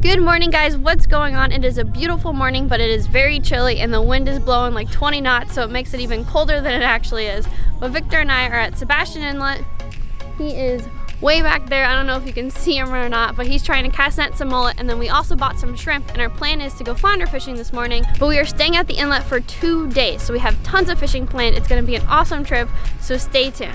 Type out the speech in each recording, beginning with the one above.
Good morning, guys. What's going on? It is a beautiful morning, but it is very chilly and the wind is blowing like 20 knots, so it makes it even colder than it actually is. But Victor and I are at Sebastian Inlet. He is way back there. I don't know if you can see him or not, but he's trying to cast net some mullet, and then we also bought some shrimp, and our plan is to go flounder fishing this morning, but we are staying at the inlet for 2 days, so we have tons of fishing planned. It's going to be an awesome trip, so stay tuned.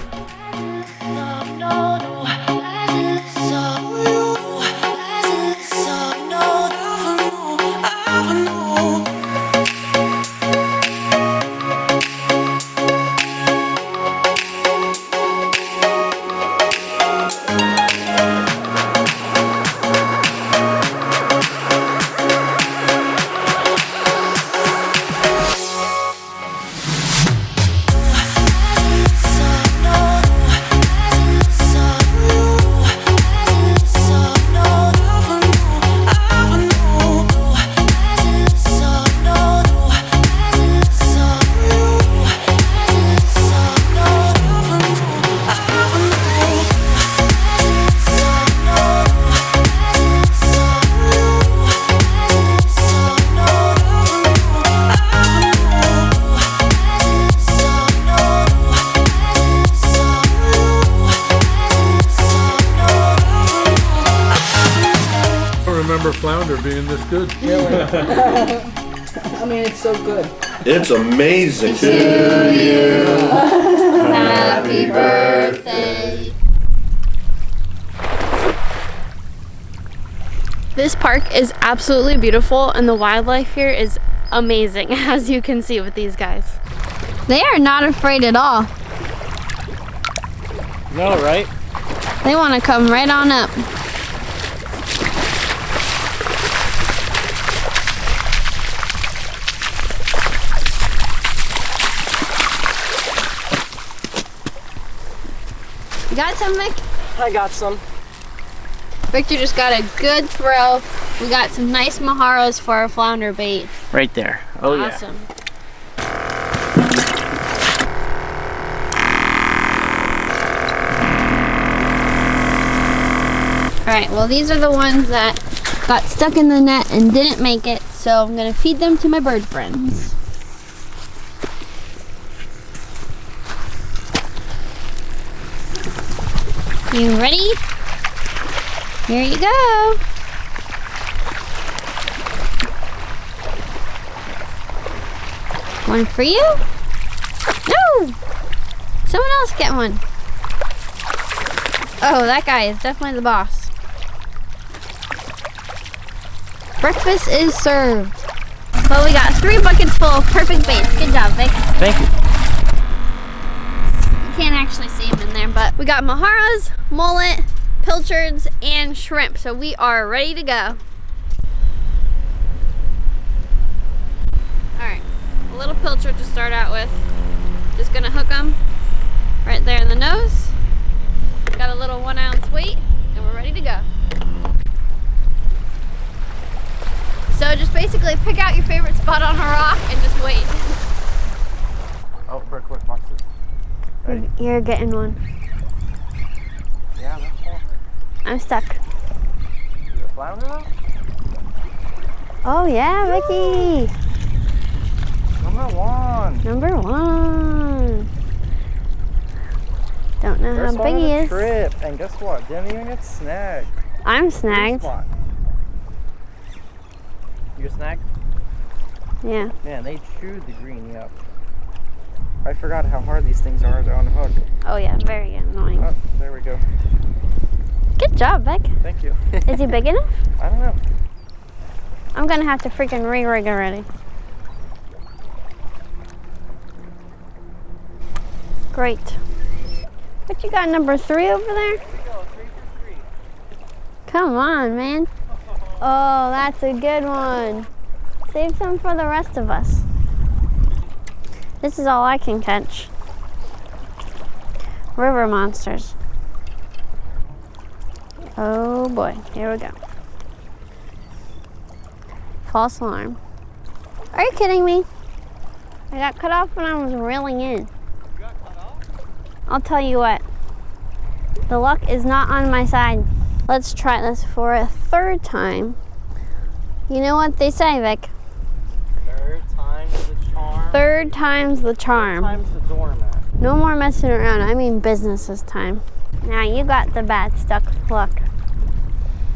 Remember flounder being this good. Really? I mean, it's so good. It's amazing. To you, happy birthday. This park is absolutely beautiful, and the wildlife here is amazing, as you can see with these guys. They are not afraid at all. No, right? They want to come right on up. You got some, Vic? I got some. Victor just got a good throw. We got some nice maharas for our flounder bait. Right there. Oh, awesome. Alright, well, these are the ones that got stuck in the net and didn't make it, so I'm going to feed them to my bird friends. You ready? Here you go. One for you? No! Someone else get one. Oh, that guy is definitely the boss. Breakfast is served. Well, we got 3 buckets full of perfect baits. Good job, Vic. Thank you. Can't actually see them in there, but we got maharas, mullet, pilchards, and shrimp, so we are ready to go. Alright, a little pilchard to start out with. Just gonna hook them right there in the nose. Got a little 1 ounce weight, and we're ready to go. So just basically pick out your favorite spot on a rock and just wait. Oh, Brook, look, watch this. Ready? You're getting one. Yeah, that's all. I'm stuck. Is it a flounder though? Oh yeah, Vicky. Number 1. Number 1. Don't know First how one big he of the is. trip. And guess what? Didn't even get snagged. I'm snagged. Spot. You snagged? Yeah. Man, they chewed the greenie up. I forgot how hard these things are to unhook. Oh yeah, very annoying. Oh, there we go. Good job, Beck. Thank you. Is he big enough? I don't know. I'm gonna have to freaking re-rig already. Great. What you got, number 3 over there? Here we go, 3 for 3. Come on, man. Oh, that's a good one. Save some for the rest of us. This is all I can catch. River monsters. Oh boy, here we go. False alarm. Are you kidding me? I got cut off when I was reeling in. You got cut off? I'll tell you what. The luck is not on my side. Let's try this for a third time. You know what they say, Vic? Third time's the charm. Third time's the charm. Third time's the doormat. No more messing around. I mean business this time. Now you got the bad stuck luck.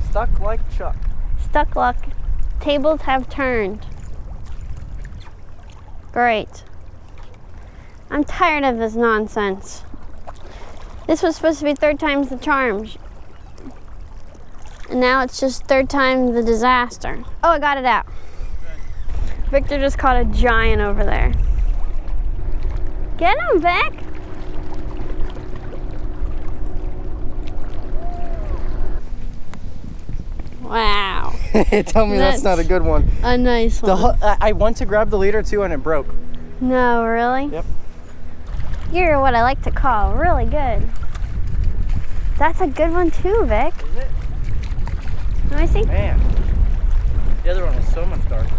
Stuck like Chuck. Stuck luck. Tables have turned. Great. I'm tired of this nonsense. This was supposed to be third time's the charm. And now it's just third time the disaster. Oh, I got it out. Victor just caught a giant over there. Get him, Vic. Wow. Tell me that's not a good one. A nice one. I went to grab the leader too and it broke. No, really? Yep. You're what I like to call really good. That's a good one too, Vic. Isn't it? Let me see. Man. The other one was so much darker.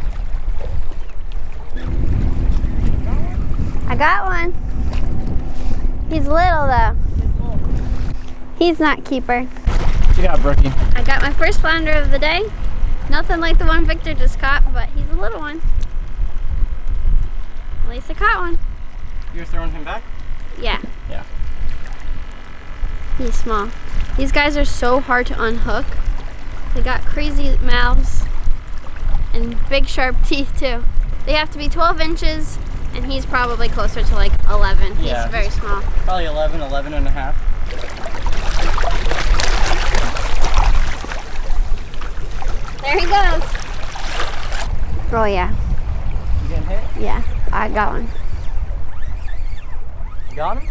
I got one. He's little though. He's not keeper. What you got, Brookie? I got my first flounder of the day. Nothing like the one Victor just caught, but he's a little one. At least I caught one. You're throwing him back? Yeah. Yeah. He's small. These guys are so hard to unhook. They got crazy mouths and big sharp teeth too. They have to be 12 inches and he's probably closer to like 11. Yeah, He's very small. Probably 11, 11 and a half. There he goes. Oh yeah. You getting hit? Yeah, I got one. You got him?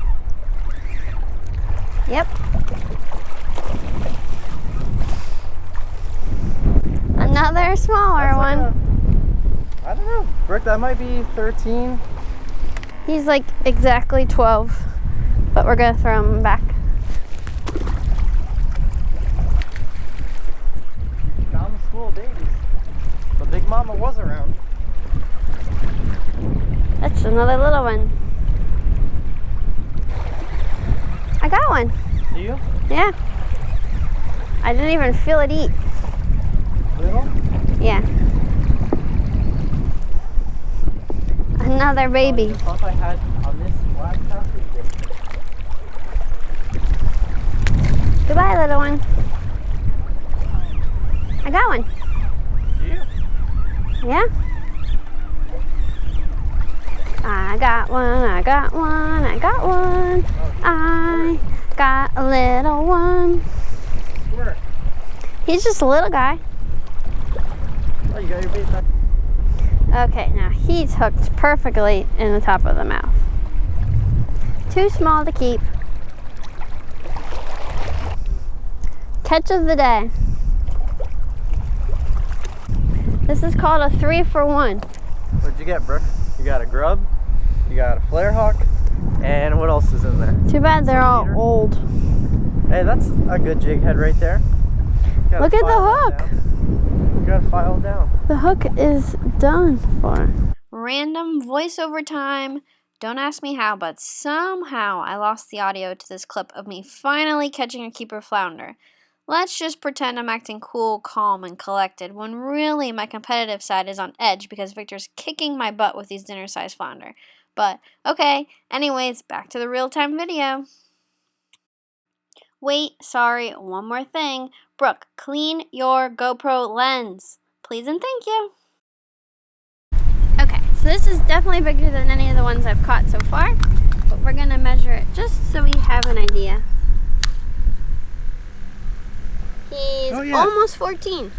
Yep. Another smaller one. I don't know, Brooke, that might be 13. He's like exactly 12, but we're gonna throw him back. Down the school of babies. The big mama was around. That's another little one. I got one. Do you? Yeah. I didn't even feel it eat. Little? Yeah. Another baby. I thought I had on this black coffee. Goodbye, little one. I got one. Do you? Yeah. I got one, I got one, I got one. I got a little one. Where? He's just a little guy. Oh, you got your bait back. Okay, now he's hooked perfectly in the top of the mouth. Too small to keep. Catch of the day. This is called a 3-for-1. What'd you get, Brooke? You got a grub, you got a flare hawk, and what else is in there? Too bad they're all old. Hey, that's a good jig head right there. Look at the hook. You gotta file it down. The hook is done for. Random voiceover time. Don't ask me how, but somehow I lost the audio to this clip of me finally catching a keeper flounder. Let's just pretend I'm acting cool, calm, and collected, when really my competitive side is on edge because Victor's kicking my butt with these dinner-sized flounder. But, okay, anyways, back to the real-time video. Wait, sorry, one more thing. Brooke, clean your GoPro lens. Please and thank you. Okay, so this is definitely bigger than any of the ones I've caught so far, but we're gonna measure it just so we have an idea. He's almost 14.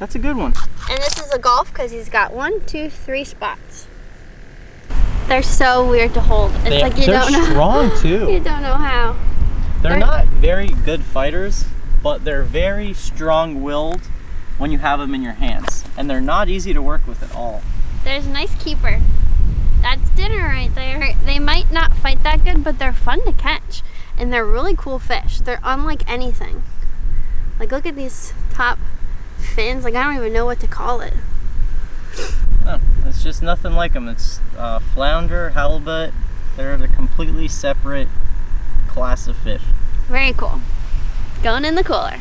That's a good one. And this is a golf because he's got 1, 2, 3 spots. They're so weird to hold. It's like you don't know. They're strong too. You don't know how. They're not very good fighters, but they're very strong-willed when you have them in your hands. And they're not easy to work with at all. There's a nice keeper. That's dinner right there. They might not fight that good, but they're fun to catch. And they're really cool fish. They're unlike anything. Like, look at these top fins. Like, I don't even know what to call it. No, it's just nothing like them. It's flounder, halibut. They're a completely separate class of fish. Very cool. Going in the cooler.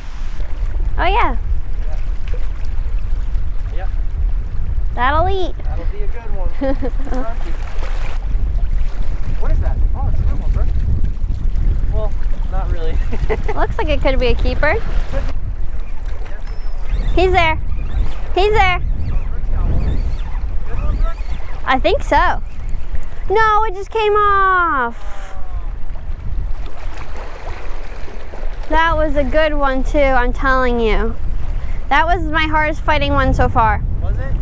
Oh, yeah. Yeah. That'll eat. That'll be a good one. What is that? Oh, it's a good one, bro. Well, not really. Looks like it could be a keeper. He's there. He's there. I think so. No, it just came off. That was a good one too, I'm telling you. That was my hardest fighting one so far. Was it?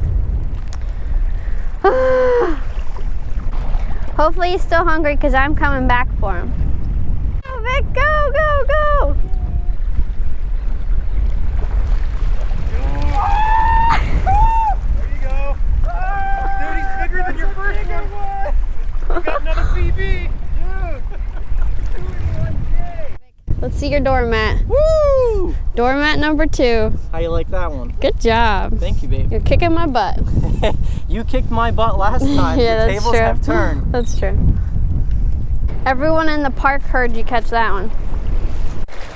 Hopefully he's still hungry because I'm coming back for him. Go, Vic, go, go, go! There you go. Dude, he's bigger than your first one. You got another PB. Dude. 2 in 1 day. Let's see your doormat. Woo! Doormat number 2. How you like that one? Good job. Thank you, babe. You're kicking my butt. You kicked my butt last time. Yeah, The that's tables true. have turned. That's true. Everyone in the park heard you catch that one.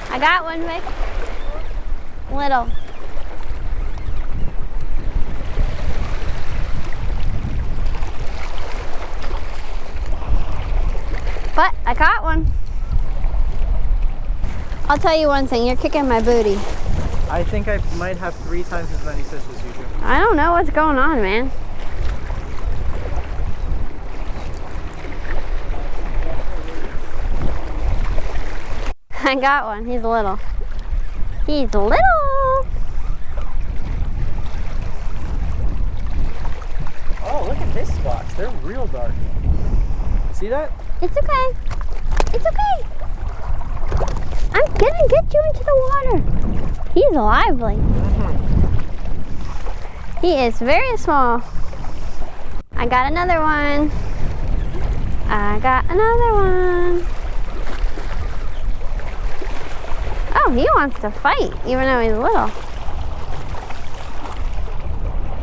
I got one, Vic. Little. But I caught one. I'll tell you one thing, you're kicking my booty. I think I might have 3 times as many fish as you do. I don't know what's going on, man. I got one. He's little. He's little. Oh, look at his spots. They're real dark. See that? It's okay. It's okay. I'm gonna get you into the water. He's lively. He is very small. I got another one. I got another one. Oh, he wants to fight, even though he's little.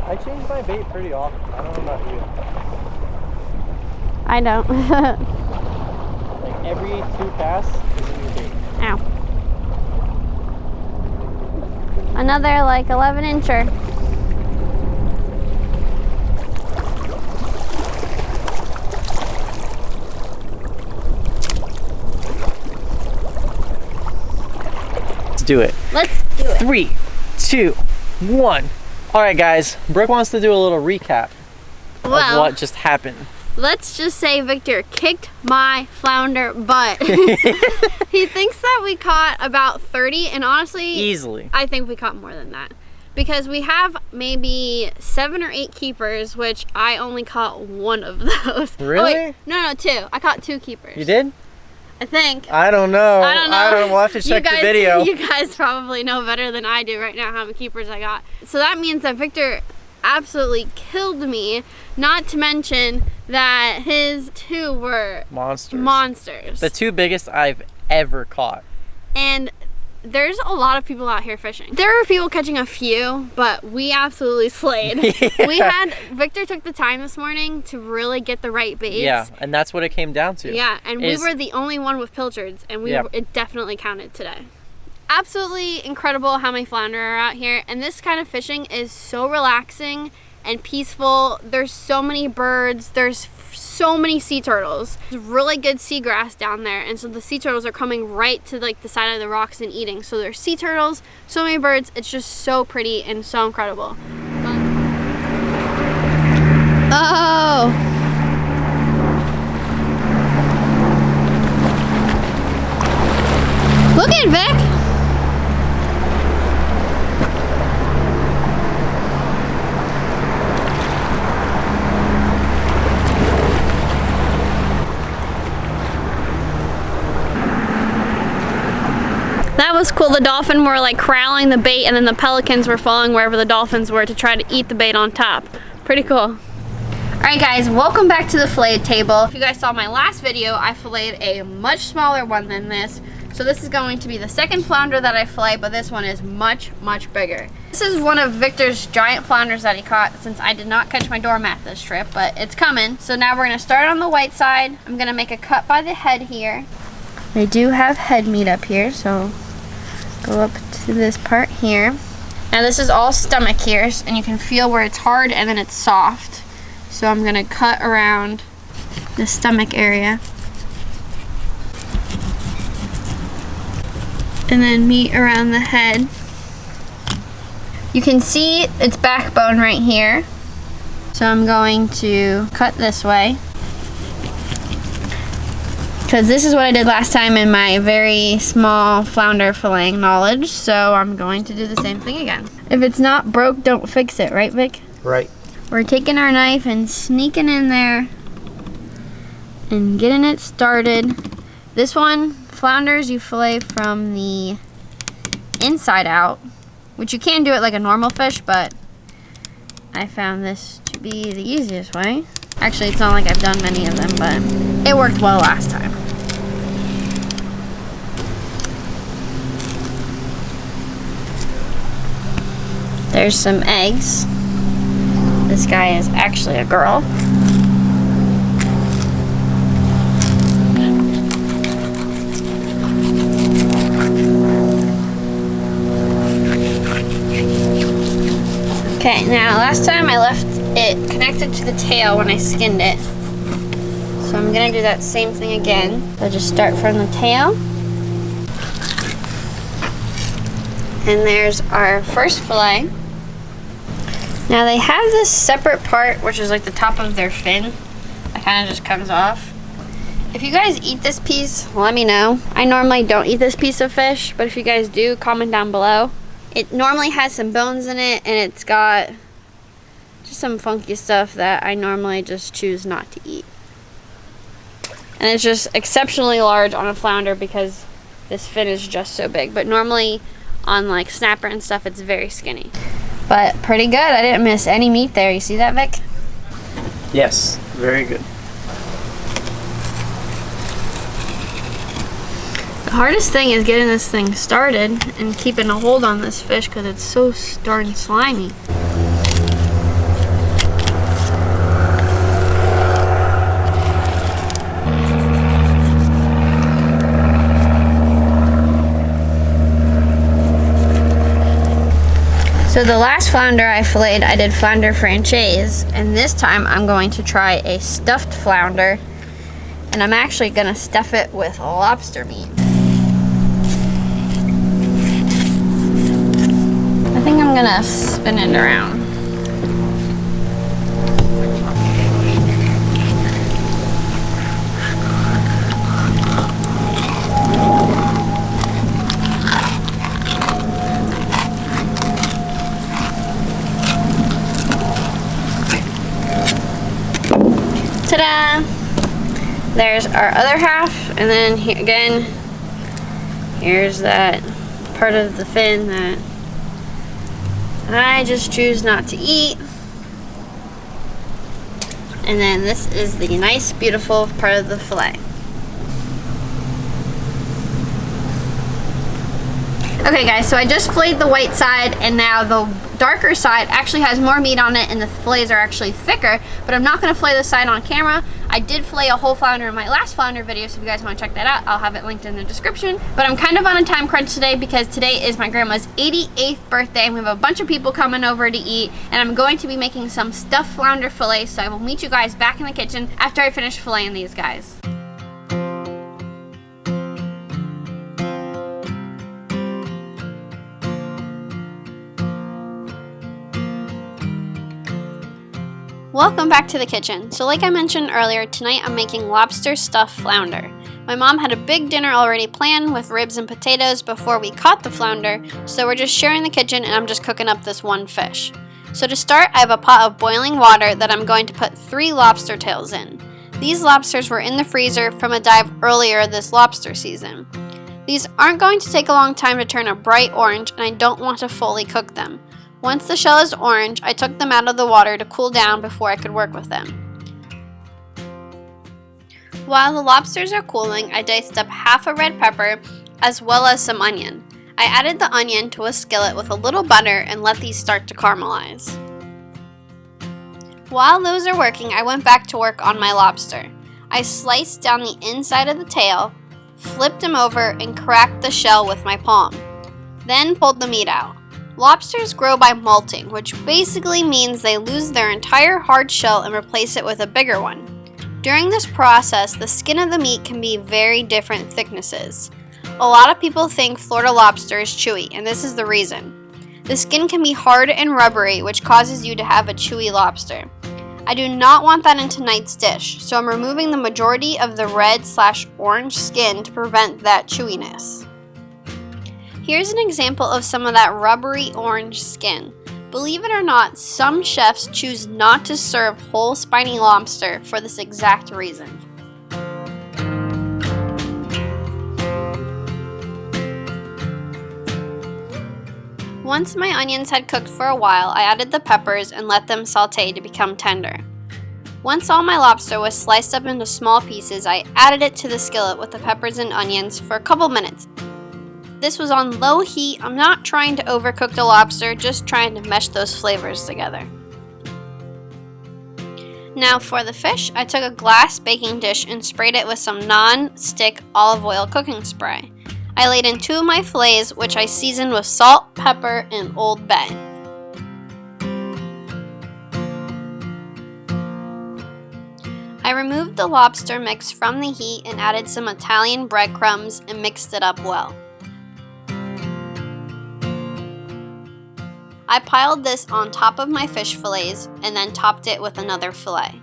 I change my bait pretty often. I don't know about you. I don't. Like every 2 casts is a new bait. Ow. Another like 11-incher. Let's do it. Let's do it. 3, 2, 1. All right, guys. Brooke wants to do a little recap of what just happened. Let's just say Victor kicked my flounder butt. He thinks that we caught about 30, and honestly, Easily. I think we caught more than that. Because we have maybe 7 or 8 keepers, which I only caught 1 of those. Really? Oh, wait. No, 2. I caught 2 keepers. You did? I think. I don't know. I don't know. We'll have to check guys, the video. You guys probably know better than I do right now how many keepers I got. So that means that Victor absolutely killed me, not to mention that his 2 were monsters. The 2 biggest I've ever caught. And there's a lot of people out here fishing. There were people catching a few, but we absolutely slayed. Yeah. Victor took the time this morning to really get the right baits. Yeah, and that's what it came down to. Yeah, and we were the only one with pilchards, and it definitely counted today. Absolutely incredible how many flounder are out here, and this kind of fishing is so relaxing and peaceful. There's so many birds, there's so many sea turtles. There's really good seagrass down there, and so the sea turtles are coming right to like the side of the rocks and eating. So there's sea turtles, so many birds. It's just so pretty and so incredible. Oh! Look at Vic! That was cool. The dolphin were like corralling the bait, and then the pelicans were following wherever the dolphins were to try to eat the bait on top. Pretty cool. Alright guys, welcome back to the fillet table. If you guys saw my last video, I filleted a much smaller one than this. So this is going to be the second flounder that I fillet, but this one is much, much bigger. This is one of Victor's giant flounders that he caught, since I did not catch my doormat this trip, but it's coming. So now we're gonna start on the white side. I'm gonna make a cut by the head here. They do have head meat up here, so go up to this part here. Now this is all stomach here, and you can feel where it's hard and then it's soft. So I'm gonna cut around the stomach area. And then meat around the head. You can see its backbone right here. So I'm going to cut this way. Because this is what I did last time in my very small flounder filleting knowledge. So I'm going to do the same thing again. If it's not broke, don't fix it, right, Vic? Right. We're taking our knife and sneaking in there and getting it started. This one, flounders, you fillet from the inside out, which you can do it like a normal fish, but I found this to be the easiest way. Actually, it's not like I've done many of them, but it worked well last time. There's some eggs. This guy is actually a girl. Okay, now last time I left it connected to the tail when I skinned it. So I'm gonna do that same thing again. So just start from the tail. And there's our first fillet. Now they have this separate part, which is like the top of their fin. That kind of just comes off. If you guys eat this piece, let me know. I normally don't eat this piece of fish, but if you guys do, comment down below. It normally has some bones in it, and it's got just some funky stuff that I normally just choose not to eat. And it's just exceptionally large on a flounder because this fin is just so big. But normally on like snapper and stuff, it's very skinny. But pretty good. I didn't miss any meat there. You see that, Vic? Yes, very good. The hardest thing is getting this thing started and keeping a hold on this fish because it's so darn slimy. So the last flounder I filleted, I did flounder franchise, and this time I'm going to try a stuffed flounder, and I'm actually gonna stuff it with lobster meat. I think I'm gonna spin it around. Ta-da! There's our other half, and then here again, here's that part of the fin that I just choose not to eat. And then this is the nice, beautiful part of the fillet. Okay guys, so I just filleted the white side, and now the darker side actually has more meat on it, and the fillets are actually thicker, but I'm not gonna fillet this side on camera. I did fillet a whole flounder in my last flounder video, so if you guys wanna check that out, I'll have it linked in the description. But I'm kind of on a time crunch today because today is my grandma's 88th birthday, and we have a bunch of people coming over to eat, and I'm going to be making some stuffed flounder fillets, so I will meet you guys back in the kitchen after I finish filleting these guys. Welcome back to the kitchen. So like I mentioned earlier, tonight I'm making lobster stuffed flounder. My mom had a big dinner already planned with ribs and potatoes before we caught the flounder, so we're just sharing the kitchen and I'm just cooking up this one fish. So to start, I have a pot of boiling water that I'm going to put 3 lobster tails in. These lobsters were in the freezer from a dive earlier this lobster season. These aren't going to take a long time to turn a bright orange, and I don't want to fully cook them. Once the shell is orange, I took them out of the water to cool down before I could work with them. While the lobsters are cooling, I diced up half a red pepper as well as some onion. I added the onion to a skillet with a little butter and let these start to caramelize. While those are working, I went back to work on my lobster. I sliced down the inside of the tail, flipped him over, and cracked the shell with my palm. Then pulled the meat out. Lobsters grow by molting, which basically means they lose their entire hard shell and replace it with a bigger one. During this process, the skin of the meat can be very different thicknesses. A lot of people think Florida lobster is chewy, and this is the reason. The skin can be hard and rubbery, which causes you to have a chewy lobster. I do not want that in tonight's dish, so I'm removing the majority of the red/orange skin to prevent that chewiness. Here's an example of some of that rubbery orange skin. Believe it or not, some chefs choose not to serve whole spiny lobster for this exact reason. Once my onions had cooked for a while, I added the peppers and let them saute to become tender. Once all my lobster was sliced up into small pieces, I added it to the skillet with the peppers and onions for a couple minutes. This was on low heat. I'm not trying to overcook the lobster, just trying to mesh those flavors together. Now for the fish, I took a glass baking dish and sprayed it with some non-stick olive oil cooking spray. I laid in 2 of my fillets, which I seasoned with salt, pepper, and Old Bay. I removed the lobster mix from the heat and added some Italian breadcrumbs and mixed it up well. I piled this on top of my fish fillets and then topped it with another fillet.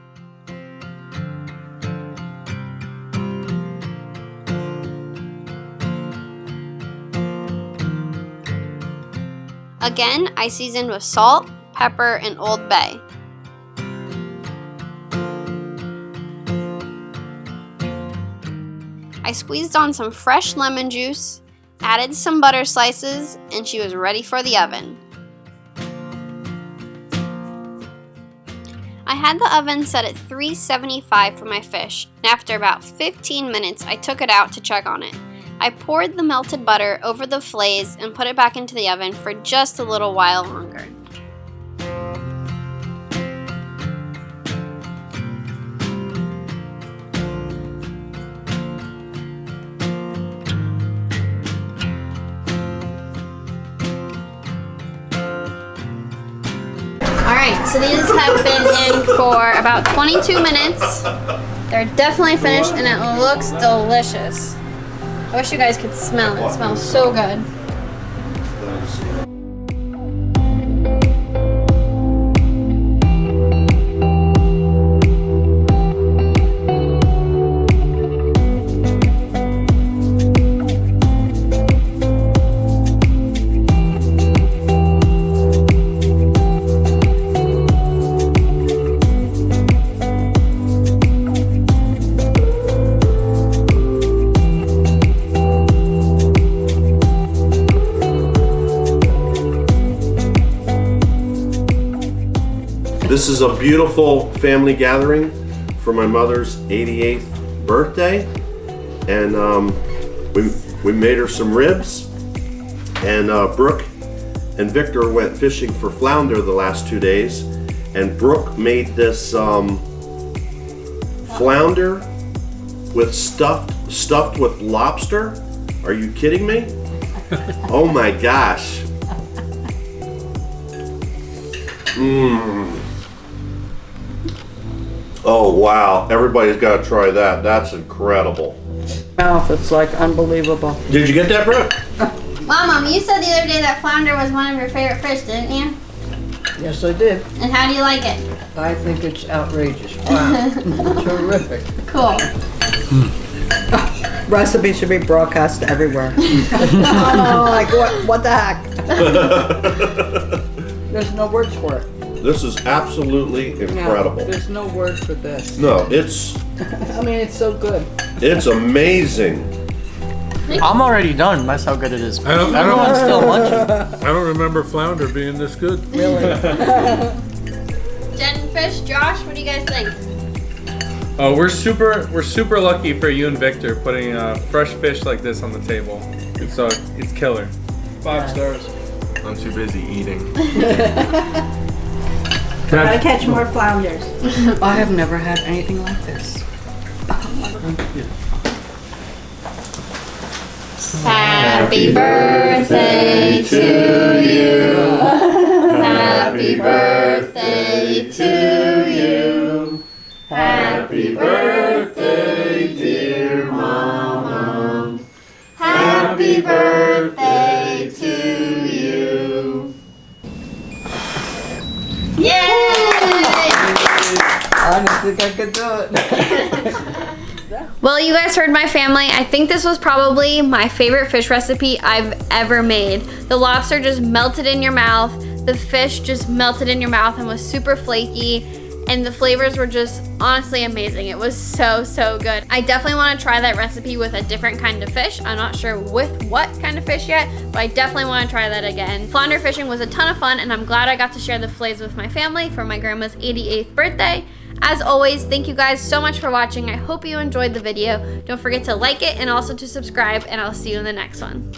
Again, I seasoned with salt, pepper, and Old Bay. I squeezed on some fresh lemon juice, added some butter slices, and she was ready for the oven. I had the oven set at 375 for my fish, and after about 15 minutes I took it out to check on it. I poured the melted butter over the fillets and put it back into the oven for just a little while longer. Alright, so these have been in for about 22 minutes. They're definitely finished and it looks delicious. I wish you guys could smell it. It smells so good. This is a beautiful family gathering for my mother's 88th birthday, and we made her some ribs, and Brook and Viktor went fishing for flounder the last 2 days, and Brook made this flounder with stuffed with lobster. Are you kidding me? Oh my gosh. Oh wow, everybody's got to try that. That's incredible. Mouth, it's like unbelievable. Did you get that, Brook? Mom, you said the other day that flounder was one of your favorite fish, didn't you? Yes, I did. And how do you like it? I think it's outrageous. Wow. Terrific. Cool. Recipe should be broadcast everywhere. Oh, like what the heck? There's no words for it. This is absolutely incredible. No, there's no word for this. No, it's I mean, it's so good. it's amazing. I'm already done. That's how good it is. Everyone's still munching. I don't remember flounder being this good. Really. Jen and Fish, Josh, what do you guys think? Oh, we're super lucky for you and Viktor putting fresh fish like this on the table. It's killer. 5 stars. I'm too busy eating. Gotta catch more flounders. I have never had anything like this. Happy birthday to you. Happy birthday to you. Happy birthday, dear Mama. Happy birthday to you. Yay! I don't think I could do it. Well, you guys heard my family. I think this was probably my favorite fish recipe I've ever made. The lobster just melted in your mouth. The fish just melted in your mouth and was super flaky. And the flavors were just honestly amazing. It was so, so good. I definitely want to try that recipe with a different kind of fish. I'm not sure with what kind of fish yet, but I definitely want to try that again. Flounder fishing was a ton of fun, and I'm glad I got to share the fillets with my family for my grandma's 88th birthday. As always, thank you guys so much for watching. I hope you enjoyed the video. Don't forget to like it and also to subscribe, and I'll see you in the next one.